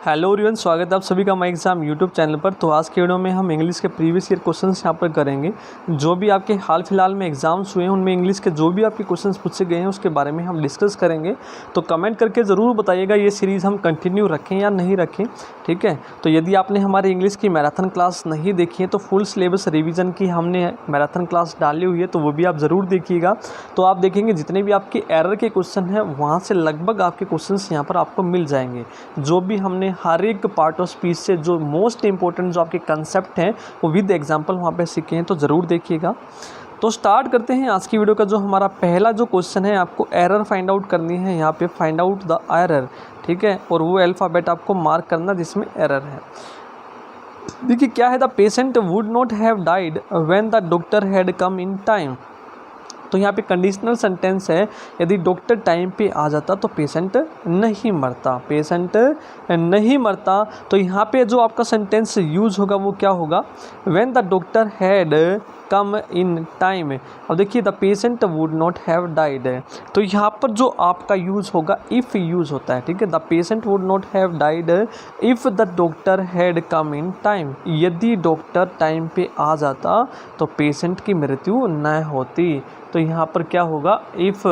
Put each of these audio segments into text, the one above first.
Hello everyone, स्वागत है आप सभी का माई एग्जाम यूट्यूब चैनल पर। तो आज के वीडियो में हम इंग्लिश के प्रीवियस ईयर क्वेश्चंस यहाँ पर करेंगे। जो भी आपके हाल फिलहाल में एग्जाम्स हुए हैं उनमें इंग्लिश के जो भी आपके क्वेश्चंस पूछे गए हैं उसके बारे में हम डिस्कस करेंगे। तो कमेंट करके ज़रूर बताइएगा ये सीरीज़ हम कंटिन्यू रखें या नहीं रखें, ठीक है। तो यदि आपने हमारे इंग्लिश की मैराथन क्लास नहीं देखी है तो फुल सिलेबस रिविज़न की हमने मैराथन क्लास डाली हुई है, तो वो भी आप ज़रूर देखिएगा। तो आप देखेंगे जितने भी आपके एरर के क्वेश्चन हैं वहाँ से लगभग आपके क्वेश्चन यहाँ पर आपको मिल जाएंगे। जो भी हमने हर एक पार्ट ऑफ स्पीच से जो मोस्ट इंपॉर्टेंट जो आपके कंसेप्ट हैं वो विद एग्जांपल वहाँ पे सीखे हैं, तो ज़रूर देखिएगा। तो स्टार्ट करते हैं आज की वीडियो का। जो हमारा पहला जो क्वेश्चन है, आपको एरर फाइंड आउट करनी है। यहाँ पे फाइंड आउट द एरर, ठीक है, और वो अल्फ़ाबेट आपको मार्क करना जिसमें एरर है। देखिए क्या है, the patient would not have died when the doctor had come in time. तो यहाँ पे कंडीशनल सेंटेंस है, यदि डॉक्टर टाइम पे आ जाता तो पेशेंट नहीं मरता, पेशेंट नहीं मरता। तो यहाँ पे जो आपका सेंटेंस यूज़ होगा वो क्या होगा, when the doctor had come in time. अब देखिए the patient would not have died, तो यहाँ पर जो आपका यूज़ होगा इफ़ यूज़ होता है, ठीक है। The patient would not have died if the doctor had come in time. यदि डॉक्टर टाइम पे आ जाता तो पेशेंट की मृत्यु न होती। तो यहाँ पर क्या होगा, इफ़।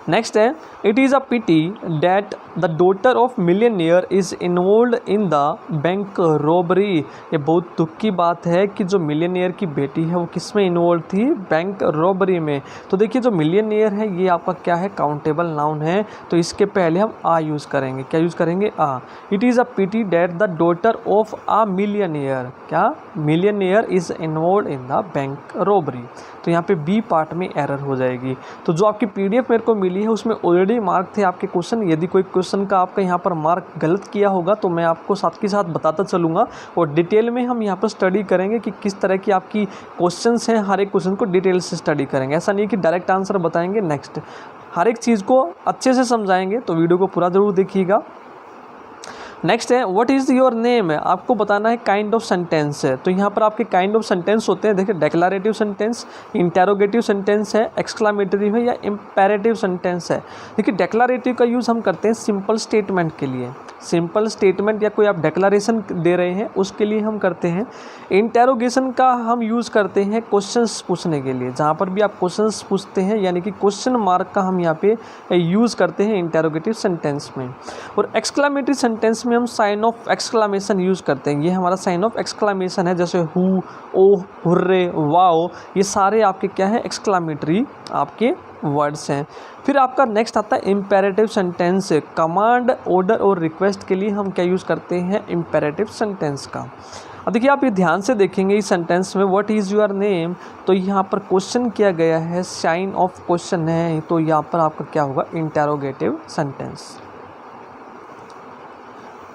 नेक्स्ट है, it is a pity that the daughter of millionaire is involve in the bank robbery. ये बहुत दुख की बात है कि जो मिलियनियर की बेटी है वो किस में इन्वॉल्व थी, बैंक रॉबरी में। तो देखिए जो मिलियनियर है ये आपका क्या है, काउंटेबल नाउन है, तो इसके पहले हम आ यूज़ करेंगे। क्या यूज़ करेंगे, आ। It is a pity that the daughter of a millionaire, क्या, millionaire is involve in the bank robbery. तो यहाँ पे बी पार्ट में एरर हो जाएगी। तो जो आपकी पीडीएफ मेरे को मिली है उसमें ऑलरेडी मार्क थे आपके क्वेश्चन। यदि कोई क्वेश्चन का आपका यहाँ पर मार्क गलत किया होगा तो मैं आपको साथ के साथ बताता चलूँगा, और डिटेल में हम यहाँ पर स्टडी करेंगे कि किस तरह की आपकी क्वेश्चंस हैं। हर एक क्वेश्चन को डिटेल से स्टडी करेंगे, ऐसा नहीं कि डायरेक्ट आंसर बताएंगे। नेक्स्ट हर एक चीज़ को अच्छे से समझाएंगे, तो वीडियो को पूरा ज़रूर देखिएगा। नेक्स्ट है, व्हाट इज़ योर नेम। आपको बताना है काइंड ऑफ सेंटेंस है। तो यहाँ पर आपके काइंड ऑफ सेंटेंस होते हैं, देखिए डेक्लारेटिव सेंटेंस, इंटेरोगेटिव सेंटेंस है, एक्सक्लामेटरी है या इम्पेरेटिव सेंटेंस है। देखिए डेक्लारेटिव का यूज़ हम करते हैं सिंपल स्टेटमेंट के लिए, सिंपल स्टेटमेंट या कोई आप डेक्लारेशन दे रहे हैं उसके लिए हम करते हैं। इंटेरोगेशन का हम यूज़ करते हैं क्वेश्चंस पूछने के लिए, जहाँ पर भी आप क्वेश्चंस पूछते हैं, यानी कि क्वेश्चन मार्क का हम यहाँ पे यूज़ करते हैं इंटेरोगेटिव सेंटेंस में। और एक्सक्लामेटरी सेंटेंस में हम साइन ऑफ एक्सक्लामेशन यूज़ करते हैं। ये हमारा साइन ऑफ एक्सक्लामेशन है, जैसे हु, ओह, हुर्रे, वाओ, ये सारे आपके क्या है, एक्सक्लामेटरी आपके वर्ड्स हैं। फिर आपका नेक्स्ट आता है इम्पेरेटिव सेंटेंस। कमांड, ऑर्डर और रिक्वेस्ट के लिए हम क्या यूज़ करते हैं, इम्पेरेटिव सेंटेंस का। अब देखिए आप ये ध्यान से देखेंगे इस सेंटेंस में, व्हाट इज़ योर नेम, तो यहाँ पर क्वेश्चन किया गया है, साइन ऑफ क्वेश्चन है, तो यहाँ पर आपका क्या होगा, इंटेरोगेटिव सेंटेंस।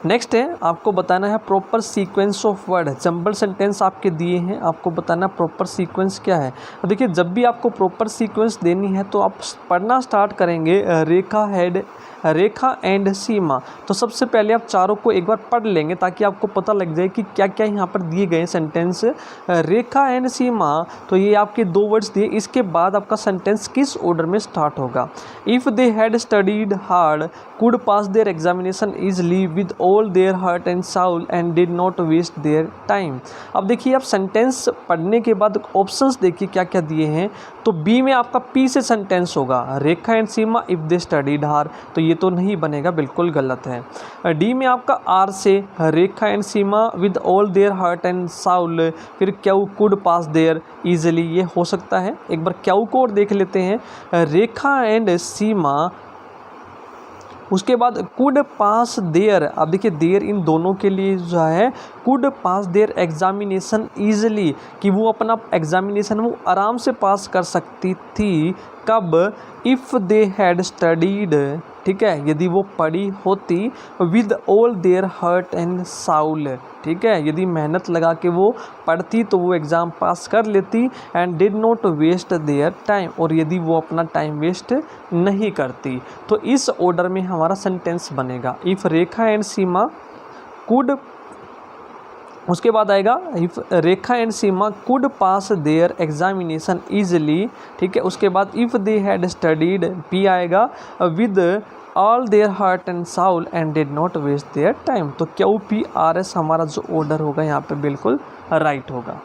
नेक्स्ट है, आपको बताना है proper sequence of word. Jumble sentence आपके दिए हैं, आपको बताना प्रॉपर सीक्वेंस क्या है। तो देखिए जब भी आपको प्रॉपर सीक्वेंस देनी है तो आप पढ़ना स्टार्ट करेंगे रेखा, हेड, रेखा एंड सीमा। तो सबसे पहले आप चारों को एक बार पढ़ लेंगे ताकि आपको पता लग जाए कि क्या क्या यहाँ पर दिए गए सेंटेंस। रेखा एंड सीमा, तो ये आपके दो वर्ड्स दिए, इसके बाद आपका सेंटेंस किस ऑर्डर में स्टार्ट होगा। If they had studied hard could pass their examination easily with all their heart and soul and did not waste their time. अब देखिए आप सेंटेंस पढ़ने के बाद ऑप्शंस देखिए क्या क्या दिए हैं। तो बी में आपका पी से सेंटेंस होगा, Rekha and Seema if they studied hard, तो ये तो नहीं बनेगा, बिल्कुल गलत है। डी में आपका आर से, Rekha and Seema with all their heart and soul, फिर Q could pass their easily, ये हो सकता है। एक बार क्यू को और देख लेते हैं, रेखा एंड सीमा, उसके बाद कुड पास देयर। अब देखिए देयर इन दोनों के लिए जो है, could pass their examination easily, कि वो अपना एग्जामिनेशन वो आराम से पास कर सकती थी। कब, इफ़ दे हैड स्टडीड, ठीक है, यदि वो पढ़ी होती, with all their heart and Saul, ठीक है, यदि मेहनत लगा के वो पढ़ती तो वो एग्ज़ाम पास कर लेती। And did not waste their time, और यदि वो अपना टाइम वेस्ट नहीं करती। तो इस ऑर्डर में हमारा सेंटेंस बनेगा, if Rekha and Seema could उसके बाद आएगा if Rekha and Seema could pass their examination easily, ठीक है। उसके बाद if they had studied, P आएगा with all their heart and soul and did not waste their time. तो क्यू पी आर एस हमारा जो ऑर्डर होगा यहाँ पे बिल्कुल राइट होगा।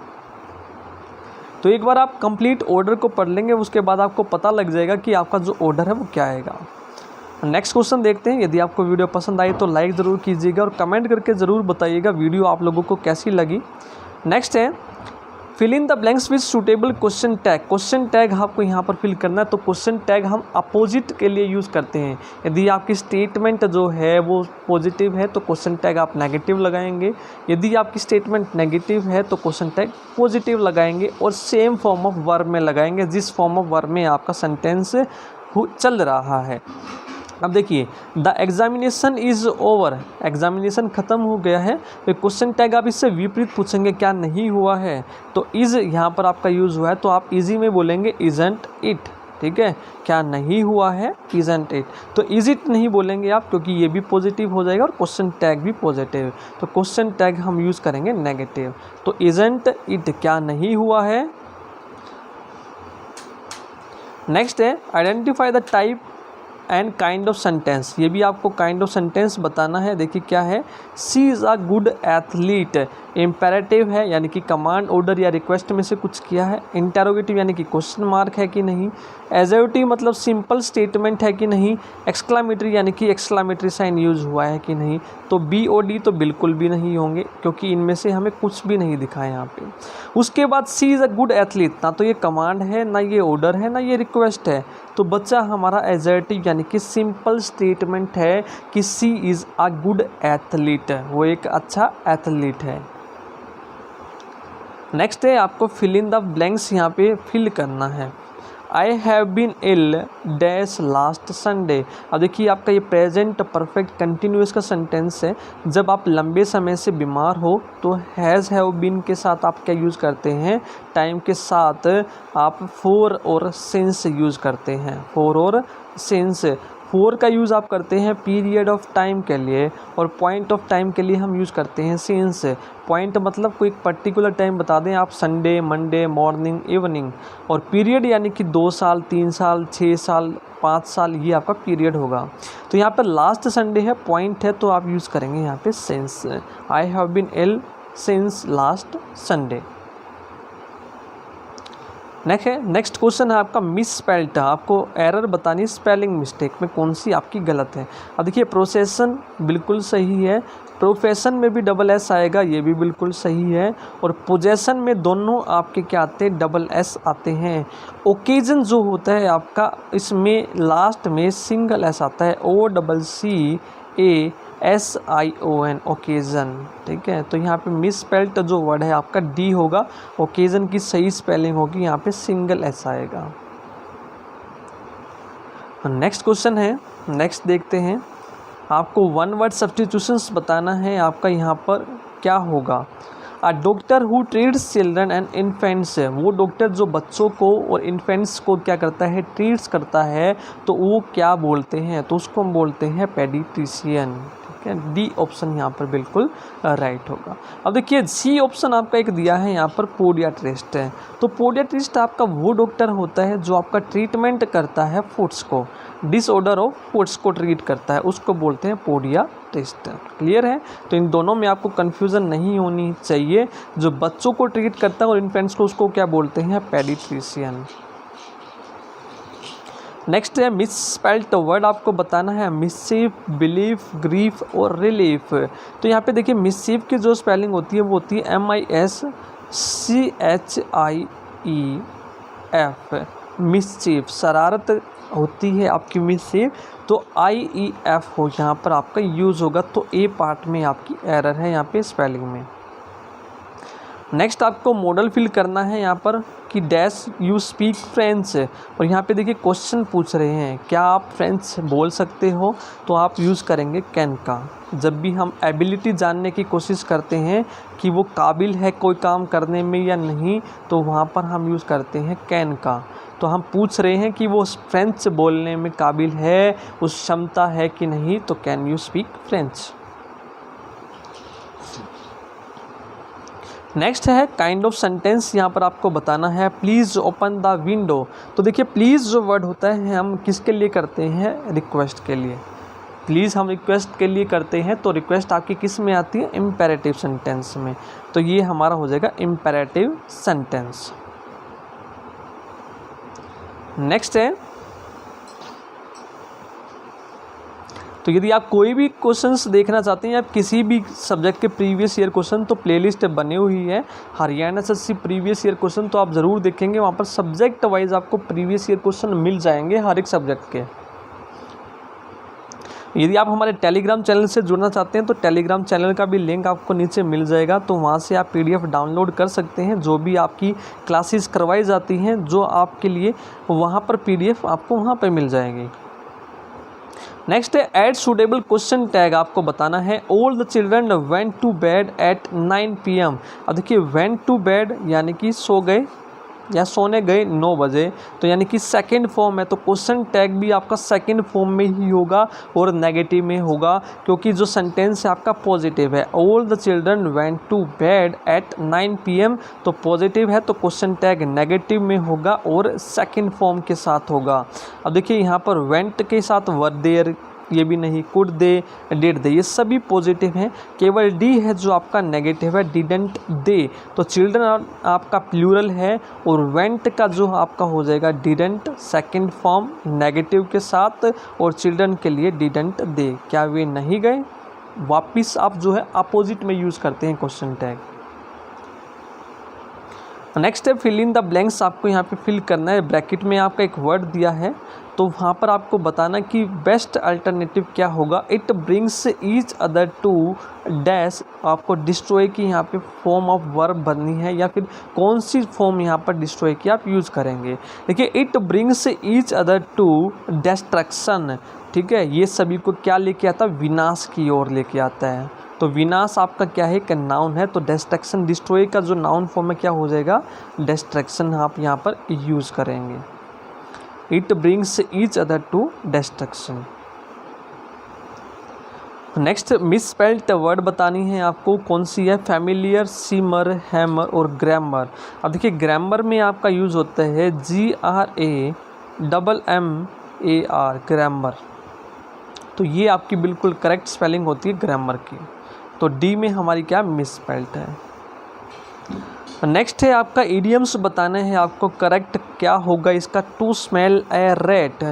तो एक बार आप कंप्लीट ऑर्डर को पढ़ लेंगे, उसके बाद आपको पता लग जाएगा कि आपका जो ऑर्डर है वो क्या आएगा। नेक्स्ट क्वेश्चन देखते हैं। यदि आपको वीडियो पसंद आई तो लाइक ज़रूर कीजिएगा और कमेंट करके ज़रूर बताइएगा वीडियो आप लोगों को कैसी लगी। नेक्स्ट है fill in the blanks with suitable question tag. Question tag आपको यहाँ पर फिल करना है। तो क्वेश्चन टैग हम अपोजिट के लिए यूज़ करते हैं। यदि आपकी स्टेटमेंट जो है वो पॉजिटिव है तो क्वेश्चन टैग आप नेगेटिव लगाएंगे, यदि आपकी स्टेटमेंट नेगेटिव है तो क्वेश्चन टैग पॉजिटिव लगाएंगे और सेम फॉर्म ऑफ वर्ब में लगाएंगे जिस फॉर्म ऑफ वर्ब में आपका सेंटेंस चल रहा है। अब देखिए the examination is over, examination ख़त्म हो गया है। तो क्वेश्चन टैग आप इससे विपरीत पूछेंगे क्या नहीं हुआ है, तो इज़ यहाँ पर आपका यूज़ हुआ है तो आप इजी में बोलेंगे इजंट इट, ठीक है। क्या नहीं हुआ है, इजंट इट। तो इज इट नहीं बोलेंगे आप क्योंकि ये भी पॉजिटिव हो जाएगा और क्वेश्चन टैग भी पॉजिटिव, तो क्वेश्चन टैग हम यूज़ करेंगे नेगेटिव। तो इजंट इट क्या नहीं हुआ है। नेक्स्ट है identify the type and kind of sentence. ये भी आपको काइंड ऑफ सेंटेंस बताना है। देखिए क्या है, she is a good athlete. Imperative है यानी कि कमांड ऑर्डर या रिक्वेस्ट में से कुछ किया है। इंटेरोगेटिव यानी कि क्वेश्चन मार्क है कि नहीं। एजर्टिव मतलब सिंपल स्टेटमेंट है कि नहीं। एक्सक्लामेटरी यानी कि एक्सक्लामेटरी साइन यूज़ हुआ है कि नहीं। तो बी और डी तो बिल्कुल भी नहीं होंगे क्योंकि इनमें से हमें कुछ भी नहीं दिखा है यहाँ पे। उसके बाद सी इज़ अ गुड एथलीट, ना तो ये कमांड है, ना ये ऑर्डर है, ना ये रिक्वेस्ट है। तो बच्चा हमारा एजर्टिव यानी कि सिंपल स्टेटमेंट है कि सी इज़ अ गुड एथलीट, वो एक अच्छा एथलीट है। नेक्स्ट है आपको फिल इन द ब्लैंक्स यहाँ पे फिल करना है। I have been ill dash last Sunday. अब देखिए आपका ये प्रेजेंट परफेक्ट कंटिन्यूस का सेंटेंस है। जब आप लंबे समय से बीमार हो तो हैज़ हैव बीन के साथ आप क्या यूज़ करते हैं, टाइम के साथ आप फॉर और सिंस यूज़ करते हैं। फॉर और सिंस, फॉर का यूज़ आप करते हैं पीरियड ऑफ टाइम के लिए और पॉइंट ऑफ टाइम के लिए हम यूज़ करते हैं सिंस। पॉइंट मतलब कोई पर्टिकुलर टाइम बता दें आप, संडे, मंडे, मॉर्निंग, इवनिंग। और पीरियड यानी कि 2 साल, 3 साल, 6 साल, 5 साल, ये आपका पीरियड होगा। तो यहाँ पर लास्ट संडे है, पॉइंट है, तो आप यूज़ करेंगे यहाँ पे since. I have been ill since last Sunday. Next question है आपका मिस स्पेल्ड। आपको एरर बतानी स्पेलिंग मिस्टेक में कौन सी आपकी गलत है। अब देखिए प्रोसेसन बिल्कुल सही है, प्रोफेशन में भी डबल एस आएगा, ये भी बिल्कुल सही है। और पोजेसन में दोनों आपके क्या आते हैं, डबल एस आते हैं। ओकेजन जो होता है आपका, इसमें लास्ट में सिंगल एस आता है, OCCASION, ओकेजन, ठीक है। तो यहाँ पे मिस स्पेल्ड जो वर्ड है आपका डी होगा, ओकेजन की सही स्पेलिंग होगी यहाँ पे सिंगल एस आएगा। नेक्स्ट क्वेश्चन है, नेक्स्ट देखते हैं। आपको वन वर्ड सब्स्टिट्यूशंस बताना है। आपका यहाँ पर क्या होगा, a doctor who treats children and infants. वो डॉक्टर जो बच्चों को और इन्फेंट्स को क्या करता है, ट्रीट्स करता है, तो वो क्या बोलते हैं, तो उसको हम बोलते हैं पेडिट्रिशियन, ठीक है। डी ऑप्शन यहाँ पर बिल्कुल राइट होगा। अब देखिए सी ऑप्शन आपका एक दिया है यहाँ पर, पोडियाट्रिस्ट है। तो पोडियाट्रिस्ट आपका वो डॉक्टर होता है जो आपका ट्रीटमेंट करता है फूड्स को, डिसऑर्डर ऑफ फूड्स को ट्रीट करता है, उसको बोलते हैं पोडियाट्रिस्ट। क्लियर है। तो इन दोनों में आपको कन्फ्यूज़न नहीं होनी चाहिए। जो बच्चों को ट्रीट करता है और इन्फेंट्स को, उसको क्या बोलते हैं, पेडिट्रिशियन। नेक्स्ट है मिस स्पेल्ड वर्ड आपको बताना है, मिसचीफ, बिलीफ, ग्रीफ और रिलीफ। तो यहाँ पे देखिए मिसचीफ की जो स्पेलिंग होती है वो होती है MISCHIEF, मिसचीफ, शरारत होती है आपकी मिसचीफ, तो IEF हो यहाँ पर आपका यूज़ होगा। तो ए पार्ट में आपकी एरर है यहाँ पे स्पेलिंग में। नेक्स्ट आपको मॉडल फिल करना है यहाँ पर कि डैश यू स्पीक फ्रेंच। और यहाँ पे देखिए क्वेश्चन पूछ रहे हैं क्या आप फ्रेंच बोल सकते हो, तो आप यूज़ करेंगे कैन का। जब भी हम एबिलिटी जानने की कोशिश करते हैं कि वो काबिल है कोई काम करने में या नहीं, तो वहाँ पर हम यूज़ करते हैं कैन का। तो हम पूछ रहे हैं कि वो फ्रेंच बोलने में काबिल है, उस क्षमता है कि नहीं, तो can you speak French. Next है काइंड ऑफ सेंटेंस, यहाँ पर आपको बताना है प्लीज़ ओपन द विंडो। तो देखिए प्लीज़ जो वर्ड होता है हम किसके लिए करते हैं, रिक्वेस्ट के लिए। प्लीज़ हम रिक्वेस्ट के लिए करते हैं, तो रिक्वेस्ट आपकी किस में आती है, इम्पेरेटिव सेंटेंस में। तो ये हमारा हो जाएगा इम्पेरेटिव सेंटेंस। नेक्स्ट है, तो यदि आप कोई भी क्वेश्चंस देखना चाहते हैं, आप किसी भी सब्जेक्ट के प्रीवियस ईयर क्वेश्चन, तो प्लेलिस्ट बनी हुई है Haryana SSC previous year question, तो आप ज़रूर देखेंगे, वहाँ पर सब्जेक्ट वाइज आपको प्रीवियस ईयर क्वेश्चन मिल जाएंगे हर एक सब्जेक्ट के। यदि आप हमारे टेलीग्राम चैनल से जुड़ना चाहते हैं, तो टेलीग्राम चैनल का भी लिंक आपको नीचे मिल जाएगा, तो वहाँ से आप PDF डाउनलोड कर सकते हैं। जो भी आपकी क्लासेस करवाई जाती हैं, जो आपके लिए, वहाँ पर PDF आपको वहाँ पर मिल जाएगी। नेक्स्ट है ऐड सूटेबल क्वेश्चन टैग, आपको बताना है all the children went to bed at 9 PM। अब देखिए वेंट टू बेड यानी कि सो गए या सोने गए 9 बजे, तो यानी कि सेकंड फॉर्म है, तो क्वेश्चन टैग भी आपका सेकंड फॉर्म में ही होगा और नेगेटिव में होगा, क्योंकि जो सेंटेंस है आपका पॉजिटिव है। All the children went to bed at 9 PM, तो पॉजिटिव है, तो क्वेश्चन टैग नेगेटिव में होगा और सेकंड फॉर्म के साथ होगा। अब देखिए यहाँ पर वेंट के साथ वर देयर, ये भी नहीं, कुड दे, डिड दे, ये सभी पॉजिटिव हैं, केवल डी है जो आपका नेगेटिव है, डिडंट दे। तो चिल्ड्रन आपका प्लूरल है और वेंट का जो आपका हो जाएगा डिडंट, सेकंड फॉर्म नेगेटिव के साथ, और चिल्ड्रन के लिए डिडंट दे, क्या वे नहीं गए। वापिस आप जो है अपोजिट में यूज़ करते हैं क्वेश्चन टैग। नेक्स्ट है फिल इन द ब्लैंक्स, आपको यहाँ पे फिल करना है। ब्रैकेट में आपका एक वर्ड दिया है, तो वहाँ पर आपको बताना कि बेस्ट अल्टरनेटिव क्या होगा। It brings each other to dash, आपको डिस्ट्रॉय की यहाँ पे फॉर्म ऑफ वर्ब बननी है, या फिर कौन सी फॉर्म यहाँ पर डिस्ट्रॉय की आप यूज़ करेंगे। देखिए it brings each other to destruction, ठीक है, ये सभी को क्या लेके आता है, विनाश की ओर लेके आता है। तो विनाश आपका क्या है, एक नाउन है, तो डिस्ट्रक्शन, डिस्ट्रॉय का जो नाउन फॉर्म है क्या हो जाएगा, डिस्ट्रक्शन आप यहाँ पर यूज़ करेंगे। It brings each other to destruction. Next misspelled word बतानी है आपको, कौन सी है, फैमिलियर, सीमर, हैमर और ग्रामर। अब देखिए ग्रामर में आपका यूज़ होता है GRAMMAR, ग्रामर, तो ये आपकी बिल्कुल करेक्ट स्पेलिंग होती है ग्रामर की। तो डी में हमारी क्या मिसस्पेल्ड है। नेक्स्ट है आपका इडियम्स बताने हैं आपको, करेक्ट क्या होगा इसका, टू स्मेल ए रैट।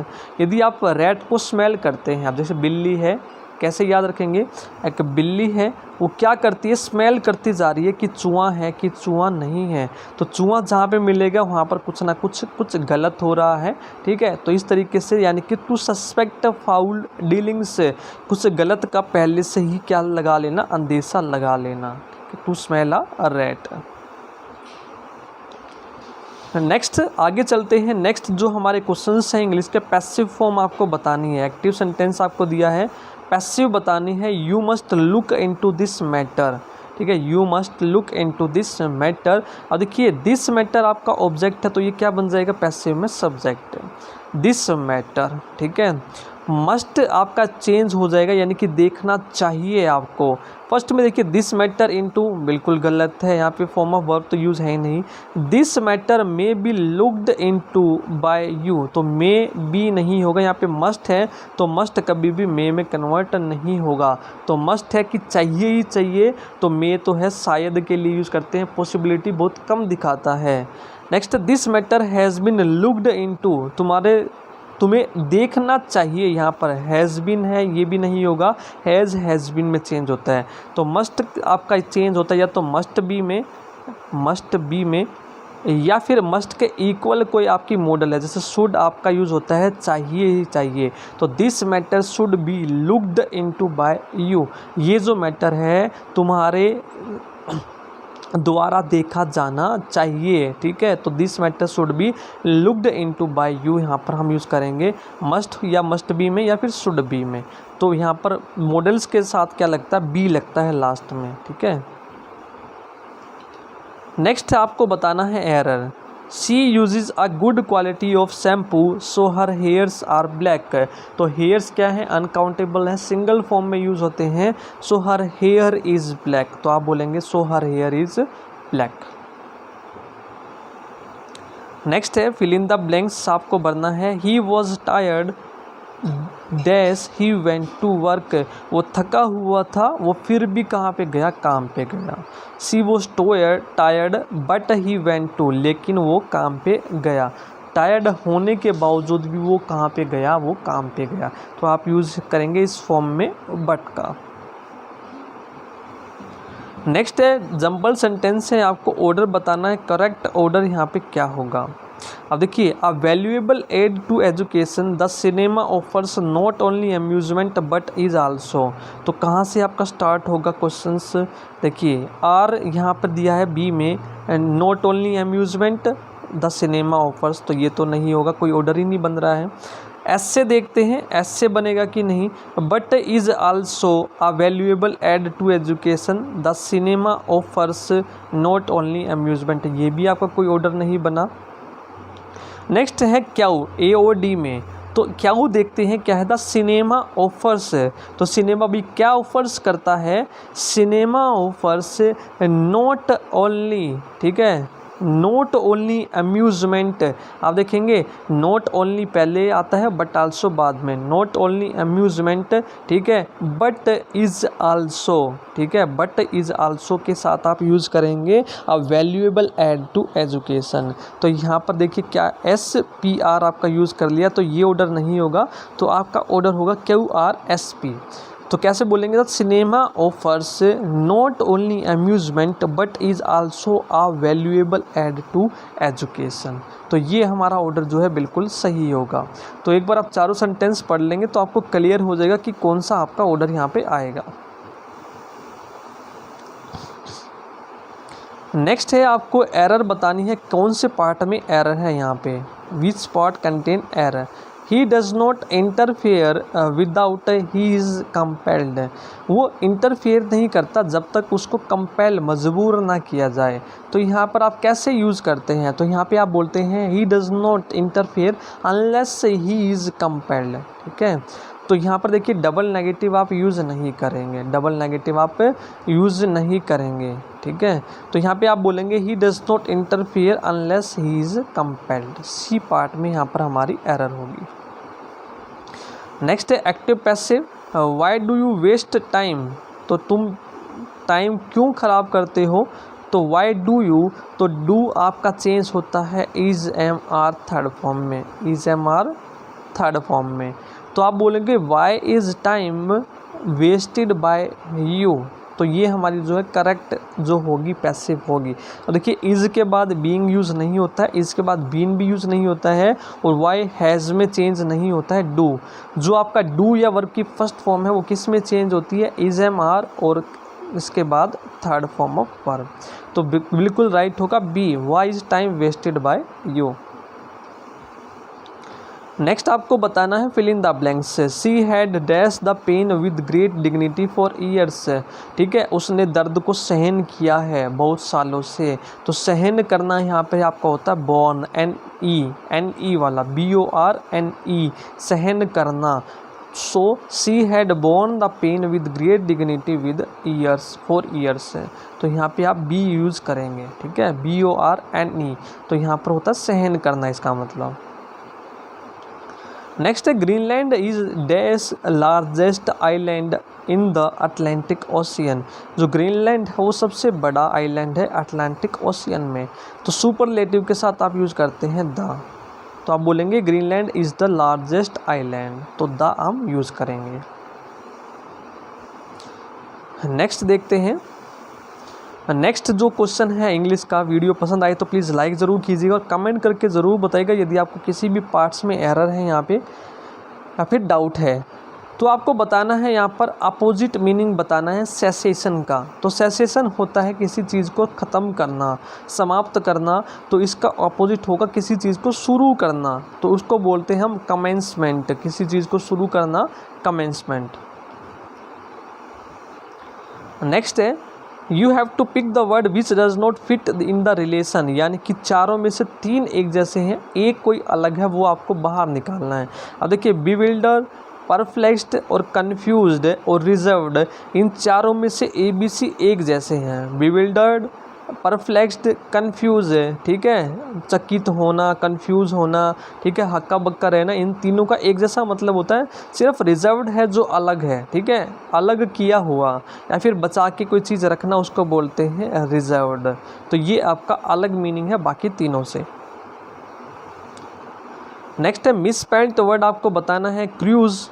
यदि आप रैट को स्मेल करते हैं, आप जैसे बिल्ली है, कैसे याद रखेंगे, एक बिल्ली है वो क्या करती है, स्मेल करती जा रही है कि चूहा है कि चूहा नहीं है। तो चूहा जहाँ पे मिलेगा वहाँ पर कुछ ना कुछ गलत हो रहा है, ठीक है। तो इस तरीके से यानी कि टू सस्पेक्ट फाउल डीलिंग्स, कुछ गलत का पहले से ही क्या लगा लेना, अंदेशा लगा लेना, to smell a rat. Next आगे चलते हैं। नेक्स्ट जो हमारे क्वेश्चंस हैं इंग्लिश के, पैसिव फॉर्म आपको बतानी है। एक्टिव सेंटेंस आपको दिया है, पैसिव बतानी है। You must look into this matter, ठीक है, you must look into this matter. अब देखिए दिस मैटर आपका ऑब्जेक्ट है, तो ये क्या बन जाएगा, पैसिव में सब्जेक्ट, दिस मैटर, ठीक है। मस्ट आपका चेंज हो जाएगा, यानी कि देखना चाहिए आपको। फर्स्ट में देखिए दिस मैटर इनटू, बिल्कुल गलत है, यहाँ पे फॉर्म ऑफ वर्ब तो यूज़ है ही नहीं। This matter may be looked into bye you, तो मे बी नहीं होगा, यहाँ पे मस्ट है, तो मस्ट कभी भी मे में कन्वर्ट नहीं होगा। तो मस्ट है कि चाहिए ही चाहिए, तो मे तो है शायद के लिए यूज़ करते हैं, पॉसिबिलिटी बहुत कम दिखाता है। Next this matter has been looked into, तुम्हें देखना चाहिए, यहाँ पर हैज़ बीन है, ये भी नहीं होगा, हैज़ बीन में चेंज होता है। तो मस्ट आपका चेंज होता है या तो मस्ट बी में, या फिर मस्ट के इक्वल कोई आपकी मॉडल है, जैसे शुड आपका यूज़ होता है चाहिए ही चाहिए। तो this matter should be looked into bye you, ये जो मैटर है तुम्हारे द्वारा देखा जाना चाहिए, ठीक है। तो this matter should be looked into bye you, यहाँ पर हम यूज़ करेंगे मस्ट या मस्ट बी में या फिर शुड बी में। तो यहाँ पर मॉडल्स के साथ क्या लगता है, बी लगता है लास्ट में, ठीक है। नेक्स्ट आपको बताना है error. She uses a good quality of shampoo so her hairs are black. तो हेयर्स क्या है, अनकाउंटेबल है, सिंगल फॉर्म में यूज़ होते हैं। So her hair is black, तो आप बोलेंगे so her hair is black. Next है फिल इन द ब्लैंक्स, आपको भरना है। He was tired dash he went to work, वो थका हुआ था, वो फिर भी कहाँ पे गया, काम पे गया। She was tired but he went to, लेकिन वो काम पे गया। टायर्ड होने के बावजूद भी वो कहाँ पे गया, वो काम पे गया। तो आप यूज़ करेंगे इस फॉर्म में बट का। नेक्स्ट है जंबल सेंटेंस है, आपको ऑर्डर बताना है, करेक्ट ऑर्डर यहाँ पे क्या होगा। अब देखिए, a valuable aid to education, the cinema offers not only amusement but is also. तो कहाँ से आपका स्टार्ट होगा क्वेश्चंस, देखिए आर यहाँ पर दिया है बी में, not only amusement the cinema offers, तो ये तो नहीं होगा, कोई ऑर्डर ही नहीं बन रहा है। एस से देखते हैं, एस से बनेगा कि नहीं। But is also a valuable aid to education, the cinema offers not only amusement, ये भी आपका कोई ऑर्डर नहीं बना। नेक्स्ट है क्याऊ, AOD में, तो क्याऊ देखते हैं क्या है, द सिनेमा ऑफर्स, तो सिनेमा भी क्या ऑफर्स करता है, सिनेमा ऑफर्स नॉट ओनली, ठीक है, नॉट ओनली अम्यूज़मेंट। आप देखेंगे नॉट ओनली पहले आता है बट आल्सो बाद में, नॉट ओनली अम्यूज़मेंट, ठीक है, बट इज़ आल्सो, ठीक है, बट इज़ आल्सो के साथ आप यूज़ करेंगे a valuable aid to education. तो यहाँ पर देखिए क्या SPR आपका यूज़ कर लिया, तो ये ऑर्डर नहीं होगा, तो आपका ऑर्डर होगा QRSP। तो कैसे बोलेंगे, the cinema offers not only amusement but is also a valuable aid to education. तो ये हमारा ऑर्डर जो है बिल्कुल सही होगा। तो एक बार आप चारों सेंटेंस पढ़ लेंगे तो आपको क्लियर हो जाएगा कि कौन सा आपका ऑर्डर यहाँ पे आएगा। नेक्स्ट है आपको एरर बतानी है, कौन से पार्ट में एरर है यहाँ पे, which part contain error. He does not interfere without he is compelled, वो इंटरफेयर नहीं करता जब तक उसको कंपेल, मजबूर ना किया जाए। तो यहाँ पर आप कैसे यूज़ करते हैं, तो यहाँ पे आप बोलते हैं ही does not interfere unless he is compelled, ठीक है। तो यहाँ पर देखिए डबल नेगेटिव आप यूज़ नहीं करेंगे, डबल नेगेटिव आप यूज़ नहीं करेंगे, ठीक है। तो यहाँ पे आप बोलेंगे he does not interfere unless he is compelled, C part में यहाँ पर हमारी एरर होगी। नेक्स्ट है active passive, why do you waste time, तो तुम टाइम क्यों ख़राब करते हो। तो वाई डू यू, तो डू आपका चेंज होता है इज़ MR थर्ड फॉर्म में, इज़ MR थर्ड फॉर्म में। तो आप बोलेंगे why is time wasted by you, तो ये हमारी जो है करेक्ट जो होगी पैसिव होगी। और देखिए इज़ के बाद बीइंग यूज़ नहीं होता है, इज़ के बाद बीन भी यूज़ नहीं होता है, और वाई हैज़ में चेंज नहीं होता है डू। जो आपका डू या वर्ब की फर्स्ट फॉर्म है वो किस में चेंज होती है, इज़ MR और इसके बाद थर्ड फॉर्म ऑफ वर्ब। तो बिल्कुल राइट होगा B, why is time wasted by you. Next आपको बताना है fill in the blanks, she had dash the pain with great dignity for years, ठीक है, उसने दर्द को सहन किया है बहुत सालों से। तो सहन करना यहाँ पे आपका होता है बॉर्न, NE वाला, BORNE, सहन करना। So she had borne the pain with great dignity with years for years, तो यहाँ पे आप बी यूज़ करेंगे, ठीक है, BORNE। तो यहाँ पर होता है सहन करना इसका मतलब। नेक्स्ट है Greenland is dash largest island in the Atlantic ocean, जो ग्रीनलैंड है वो सबसे बड़ा आइलैंड है अटलांटिक ओशियन में। तो सुपरलेटिव के साथ आप यूज़ करते हैं द, तो आप बोलेंगे Greenland is the largest island, तो द हम यूज़ करेंगे। नेक्स्ट देखते हैं, नेक्स्ट जो क्वेश्चन है इंग्लिश का, वीडियो पसंद आए तो प्लीज़ लाइक ज़रूर कीजिएगा और कमेंट करके ज़रूर बताइएगा यदि आपको किसी भी पार्ट्स में एरर है यहाँ पे या फिर डाउट है। तो आपको बताना है यहाँ पर अपोजिट मीनिंग बताना है सेसेशन का। तो सेसेशन होता है किसी चीज़ को ख़त्म करना, समाप्त करना, तो इसका अपोजिट होगा किसी चीज़ को शुरू करना, तो उसको बोलते हैं हम कमेंसमेंट, किसी चीज़ को शुरू करना कमेंसमेंट। नेक्स्ट है you have to pick the word which does not fit in the relation, यानी कि चारों में से तीन एक जैसे हैं, एक कोई अलग है, वो आपको बाहर निकालना है। अब देखिए बिविल्डर, परप्लेक्स्ड और कन्फ्यूज्ड और रिजर्व्ड, इन चारों में से ABC एक जैसे हैं। बिविल्डर्ड, परप्लेक्स्ड, कन्फ्यूज है, ठीक है, चकित होना, कन्फ्यूज होना, ठीक है, हक्का बक्का रहना, इन तीनों का एक जैसा मतलब होता है। सिर्फ रिजर्व्ड है जो अलग है, ठीक है, अलग किया हुआ या फिर बचा के कोई चीज़ रखना उसको बोलते हैं रिजर्व्ड। तो ये आपका अलग मीनिंग है बाकी तीनों से। नेक्स्ट है मिसस्पेल्ड वर्ड, आपको बताना है क्रूज,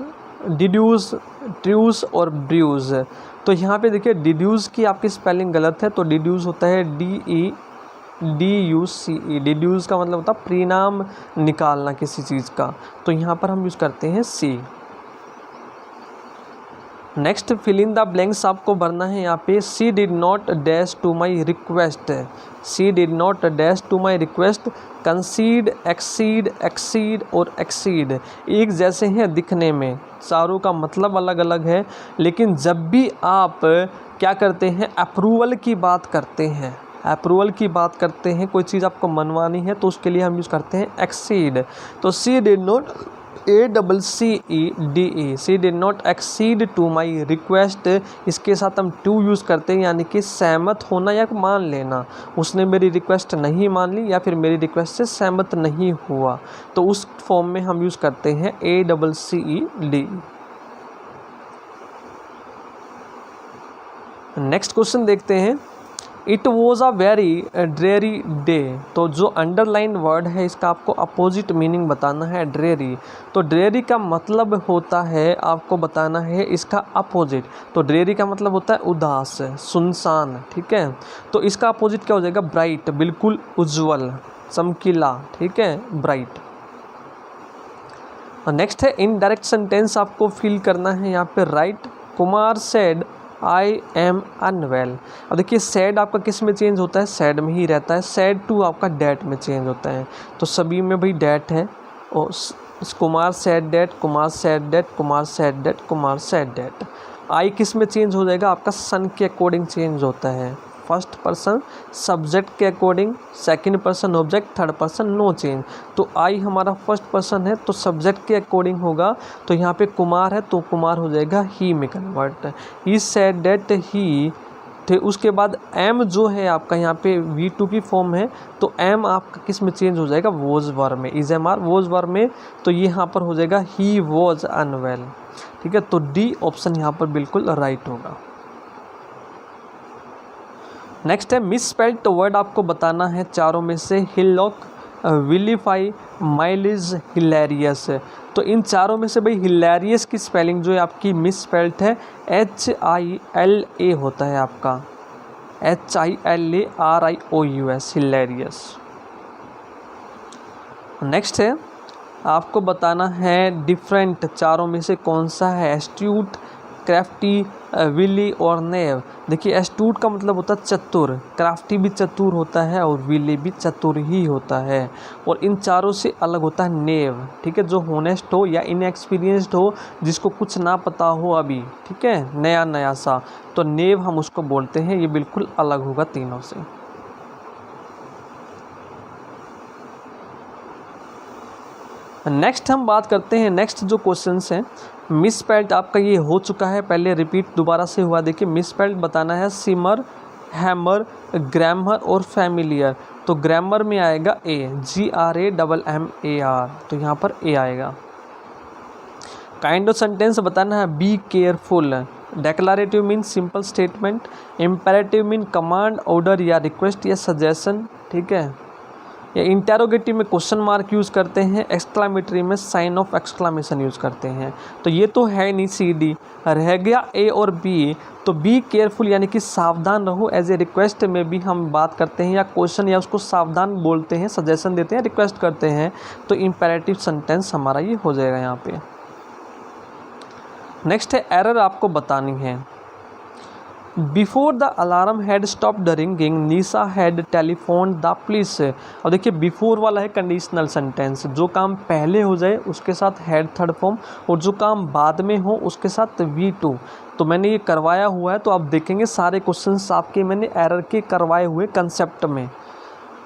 डिड्यूस, ट्रूस और ब्रूज। तो यहाँ पे देखिए डिड्यूस की आपकी स्पेलिंग गलत है, तो डिड्यूस होता है DEDUCE। डिड्यूस का मतलब होता है परिणाम निकालना किसी चीज़ का, तो यहाँ पर हम यूज़ करते हैं C. Next fill in the blanks आपको भरना है यहाँ पे। She did not dash to my request, she did not dash to my request, concede, exceed, exceed और एक्सीड एक जैसे हैं दिखने में, चारों का मतलब अलग अलग है, लेकिन जब भी आप क्या करते हैं अप्रूवल की बात करते हैं, अप्रूवल की बात करते हैं, कोई चीज़ आपको मनवानी है तो उसके लिए हम यूज़ करते हैं एक्सीड। तो she did not ACCEDE, she did not accede to my request, इसके साथ हम टू यूज़ करते हैं, यानी कि सहमत होना या मान लेना, उसने मेरी रिक्वेस्ट नहीं मान ली या फिर मेरी रिक्वेस्ट से सहमत नहीं हुआ, तो उस फॉर्म में हम यूज़ करते हैं ACCED। नेक्स्ट क्वेश्चन देखते हैं। It was a very dreary day, तो जो अंडरलाइन वर्ड है इसका आपको अपोजिट मीनिंग बताना है ड्रेरी। तो ड्रेरी का मतलब होता है, आपको बताना है इसका अपोजिट। तो ड्रेरी का मतलब होता है उदास, सुनसान, ठीक है, तो इसका अपोजिट क्या हो जाएगा ब्राइट, बिल्कुल उज्जवल, चमकीला, ठीक है, ब्राइट। नेक्स्ट है इनडायरेक्ट सेंटेंस, आपको फिल करना है यहाँ पे। Right, Kumar said I am unwell. अब देखिए सैड आपका किस में चेंज होता है, सैड में ही रहता है, सैड टू आपका डैट में चेंज होता है, तो सभी में भाई डैट है। और Kumar said that, Kumar said that, Kumar said that, Kumar said that. आई किस में चेंज हो जाएगा, आपका सन के अकॉर्डिंग चेंज होता है, फर्स्ट पर्सन सब्जेक्ट के according, second person object, third person no change. तो आई हमारा फर्स्ट पर्सन है तो सब्जेक्ट के अकॉर्डिंग होगा, तो यहाँ पे कुमार है तो कुमार हो जाएगा ही में convert. He said that he थे, उसके बाद एम जो है आपका यहाँ पे V2 की फॉर्म है, तो एम आपका किस में चेंज हो जाएगा वॉज वर्ब में, is am are was verb में, तो ये यहाँ पर हो जाएगा ही वॉज अनवेल, ठीक है। तो डी ऑप्शन यहाँ पर बिल्कुल राइट होगा। नेक्स्ट है मिस स्पेल्ड वर्ड, आपको बताना है चारों में से हिलॉक, विलीफाई, माइलेज, हिलेरियस। तो इन चारों में से भाई हिलेरियस की स्पेलिंग जो है आपकी मिस स्पेल्ड है, HILA होता है आपका, HILARIOUS, हिलेरियस। नेक्स्ट है आपको बताना है डिफरेंट, चारों में से कौन सा है, एस्ट्यूट, क्राफ्टी, विली और नेव। देखिए एस्टूट का मतलब होता है चतुर, क्राफ्टी भी चतुर होता है और विली भी चतुर ही होता है, और इन चारों से अलग होता है नेव, ठीक है, जो होनेस्ट हो या इनएक्सपीरियंस्ड हो, जिसको कुछ ना पता हो अभी, ठीक है, नया नया सा, तो नेव हम उसको बोलते हैं, ये बिल्कुल अलग होगा तीनों से। नेक्स्ट हम बात करते हैं, नेक्स्ट जो क्वेश्चंस हैं, मिस स्पेल्ड आपका ये हो चुका है, पहले रिपीट दोबारा से हुआ। देखिए मिस स्पेल्ड बताना है सिमर, हैमर, ग्रामर और फैमिलियर। तो ग्रामर में आएगा A, GRAMMAR, तो यहाँ पर A आएगा। काइंड ऑफ सेंटेंस बताना है be careful. Declarative mean simple statement, imperative mean command, order या रिक्वेस्ट या सजेशन, ठीक है। या इंटेरोगेटिव में क्वेश्चन मार्क यूज़ करते हैं, एक्सक्लामेटरी में साइन ऑफ एक्सक्लामेशन यूज़ करते हैं। तो ये तो है नहीं, CD रह गया A और B। तो बी केयरफुल यानी कि सावधान रहो, एज ए रिक्वेस्ट में भी हम बात करते हैं, या क्वेश्चन या उसको सावधान बोलते हैं, सजेशन देते हैं, रिक्वेस्ट करते हैं, तो इम्पेरेटिव सेंटेंस हमारा ये हो जाएगा यहाँ पे। नेक्स्ट है एरर, आपको बतानी है। Before the alarm had stopped ringing, Nisha had telephone the police. और देखिए बिफोर वाला है कंडीशनल सेंटेंस, जो काम पहले हो जाए उसके साथ हैड थर्ड फॉर्म, और जो काम बाद में हो उसके साथ V2। तो मैंने ये करवाया हुआ है, तो आप देखेंगे सारे क्वेश्चंस आपके मैंने एरर के करवाए हुए कंसेप्ट में।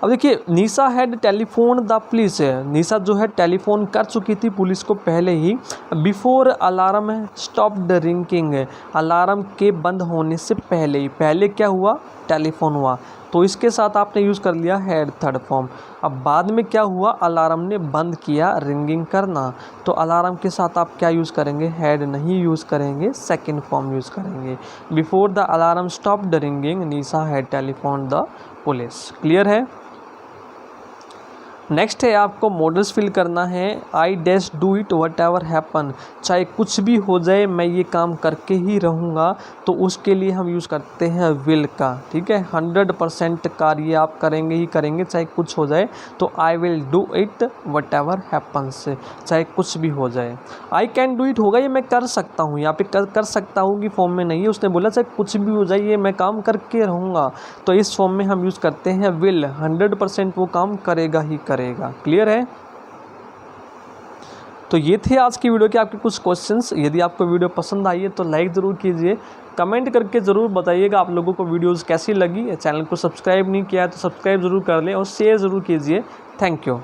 अब देखिए Nisha had telephone the police, Nisha जो है टेलीफोन कर चुकी थी पुलिस को पहले ही। Before alarm stopped ringing, alarm के बंद होने से पहले ही, पहले क्या हुआ टेलीफोन हुआ, तो इसके साथ आपने यूज़ कर लिया हैड थर्ड फॉर्म। अब बाद में क्या हुआ, अलार्म ने बंद किया रिंगिंग करना, तो अलार्म के साथ आप क्या यूज़ करेंगे, हैड नहीं यूज़ करेंगे, सेकंड फॉर्म यूज़ करेंगे। Before the alarm stopped ringing Nisha had telephone the police. Clear है। नेक्स्ट है आपको मॉडल्स फिल करना है। I dash do it what ever happen, चाहे कुछ भी हो जाए मैं ये काम करके ही रहूँगा, तो उसके लिए हम यूज़ करते हैं विल का। ठीक है, 100% कार्य आप करेंगे ही करेंगे चाहे कुछ हो जाए, तो I will do it what ever happens, चाहे कुछ भी हो जाए। आई कैन डू इट होगा ये मैं कर सकता हूँ, यहाँ पे कर सकता हूँ कि फॉर्म में नहीं है, उसने बोला चाहे कुछ भी हो जाए ये मैं काम करके रहूँगा, तो इस फॉर्म में हम यूज़ करते हैं विल, 100% वो काम करेगा ही करेगा। क्लियर है। तो ये थे आज की वीडियो के आपके कुछ क्वेश्चंस। यदि आपको वीडियो पसंद आई है तो लाइक ज़रूर कीजिए, कमेंट करके ज़रूर बताइएगा आप लोगों को वीडियोस कैसी लगी। चैनल को सब्सक्राइब नहीं किया है तो सब्सक्राइब ज़रूर कर लें और शेयर ज़रूर कीजिए। Thank you.